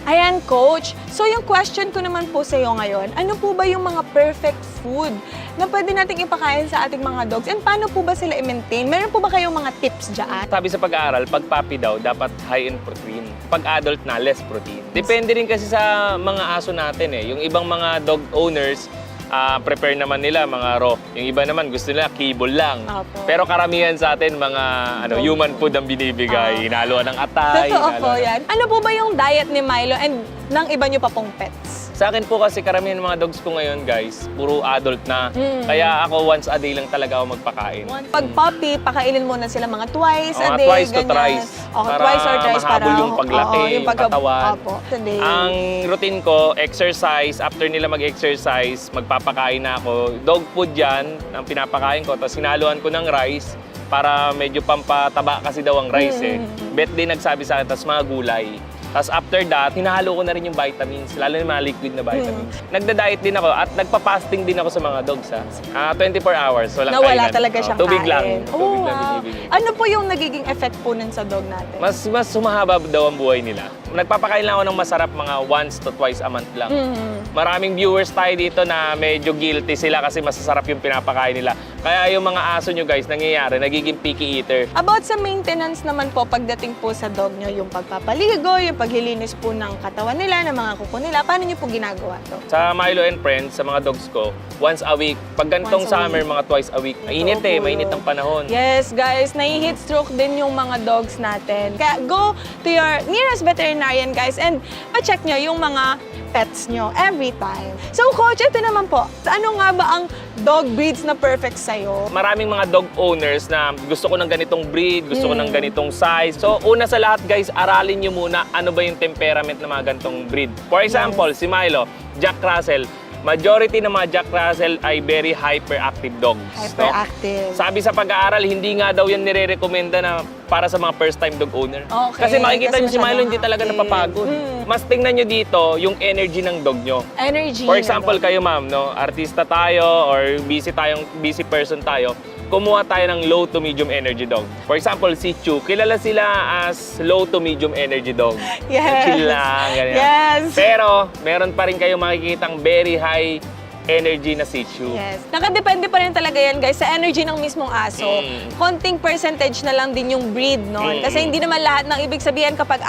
Ayan, Coach. So yung question ko naman po sa iyo ngayon, ano po ba yung mga perfect food na pwede nating ipakain sa ating mga dogs? And paano po ba sila i-maintain? Meron po ba kayong mga tips dyan? Sabi sa pag-aaral, pag puppy daw, dapat high in protein. Pag adult na, less protein. Depende rin kasi sa mga aso natin eh. Yung ibang mga dog owners, prepare naman nila mga raw. Yung iba naman gusto nila kibble lang. Apo. Pero karamihan sa atin mga human food ang binibigay. Hinaluan ng atay. Totoo po hinaluan- yan. Ano po ba yung diet ni Milo and ng iba nyo pa pong pets? Sa akin po kasi karamihan ng mga dogs ko ngayon guys, puro adult na. Kaya ako once a day lang talaga ako magpakain. Pag puppy, pakainin muna sila mga twice a Mga day. twice to ganyan. thrice. Okay, Para twice or thrice mahabol yung paglaki, yung katawan. Opo, today. Ang routine ko, exercise. After nila mag-exercise, magpapakain na ako. Dog food yan, ang pinapakain ko. Tapos hinaluan ko ng rice para medyo pampataba kasi daw ang rice eh. Bet din nagsabi sa akin, tapos mga gulay. Tapos after that, hinahalo ko na rin yung vitamins, lalo na yung mga liquid na vitamins. Nagda-diet din ako at nagpa-fasting din ako sa mga dogs. 24 hours, walang Nawala kainan. talaga siyang tubig kain. lang. Tubig lang Wow. binibigay. Ano po yung nagiging effect po nun sa dog natin? Mas sumahaba daw ang buhay nila. Nagpapakain lang ako ng masarap mga once to twice a month lang. Maraming viewers tayo dito na medyo guilty sila kasi masasarap yung pinapakain nila. Kaya yung mga aso nyo guys, nangyayari, nagiging picky eater. About sa maintenance naman po pagdating po sa dog nyo, yung pagpapaligo, yung paglilinis po ng katawan nila, ng mga kuko nila, paano nyo po ginagawa to? Sa Milo and Friends, sa mga dogs ko, once a week. Pag ganitong Once a summer, mga twice a week. Mainit eh, mainit ang panahon. Yes, guys, nai-heat stroke din yung mga dogs natin. Kaya go to your nearest veterinarian, guys, and pa-check nyo yung mga pets nyo every time. So, Coach, ito naman po, ano nga ba ang dog breeds na perfect sa'yo? Maraming mga dog owners na gusto ko ng ganitong breed, gusto ko ng ganitong size. So, una sa lahat guys, aralin nyo muna ano ba yung temperament ng mga ganitong breed. For example, si Milo, Jack Russell, majority ng mga Jack Russell ay very hyperactive dogs. Hyperactive. Sabi sa pag-aaral, hindi nga daw yan nire-recommenda na para sa mga first-time dog owner. Okay, Kasi makikita kasi nyo si Milo, hindi talaga active. napapagod. Mas tingnan nyo dito yung energy ng dog nyo. Energy. For na example, dog. kayo ma'am, no? Artista tayo or busy person tayo, kumuha tayo ng low to medium energy dog. For example, si Chu, kilala sila as low to medium energy dog. Yes. Chill lang, ganyan. Yes. Pero, meron pa rin kayong makikitang very high energy na si Chu. Yes. Nakadepende pa rin talaga yan, guys, sa energy ng mismong aso. Konting percentage na lang din yung breed, no? Kasi hindi naman lahat ng ibig sabihin kapag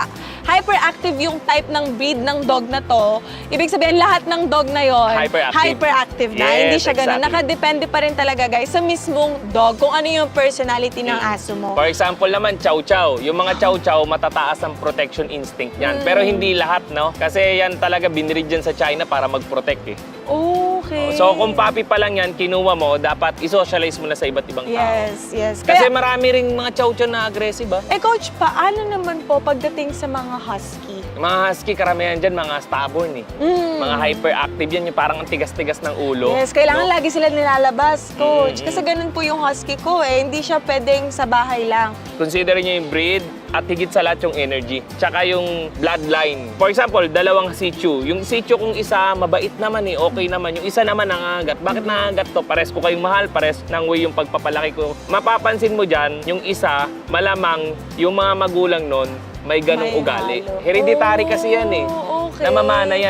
hyperactive yung type ng breed ng dog na to, ibig sabihin lahat ng dog na yon Hyperactive. na. Yes, Hindi siya ganun. exactly. Nakadepende pa rin talaga, guys, sa mismong dog, kung ano yung personality ng aso mo. For example naman, chow chow. Yung mga chow chow, matataas ang protection instinct niyan. Pero hindi lahat, no? Kasi yan talaga binreed dyan sa China para mag-protect eh. Okay. So kung puppy pa lang yan, kinuha mo, dapat i-socialize mo na sa iba't ibang tao. Yes, yes. Kasi Kaya, marami ring mga chow chow na aggressive ah. Coach, paano naman po pagdating sa mga husky? Yung mga husky, karamihan dyan, mga stubborn eh. Mga hyperactive yan, yung parang ang tigas-tigas ng ulo. Yes, kailangan no? lagi sila nilalabas, Coach. Kasi ganun po yung husky ko eh. Hindi siya pwedeng sa bahay lang. Consider nyo yung breed at higit sa lahat yung energy. Tsaka yung bloodline. For example, dalawang Shih Tzu. Yung Shih Tzu kung isa, mabait naman eh, okay naman. Yung isa naman nangangagat. Bakit nangangagat to? Pares ko kayong mahal, pares ng way yung pagpapalaki ko. Mapapansin mo dyan, yung isa, malamang yung mga magulang nun, may ganong May ugali. halo. Hereditary kasi yan eh. Oh, okay. Namamana yan.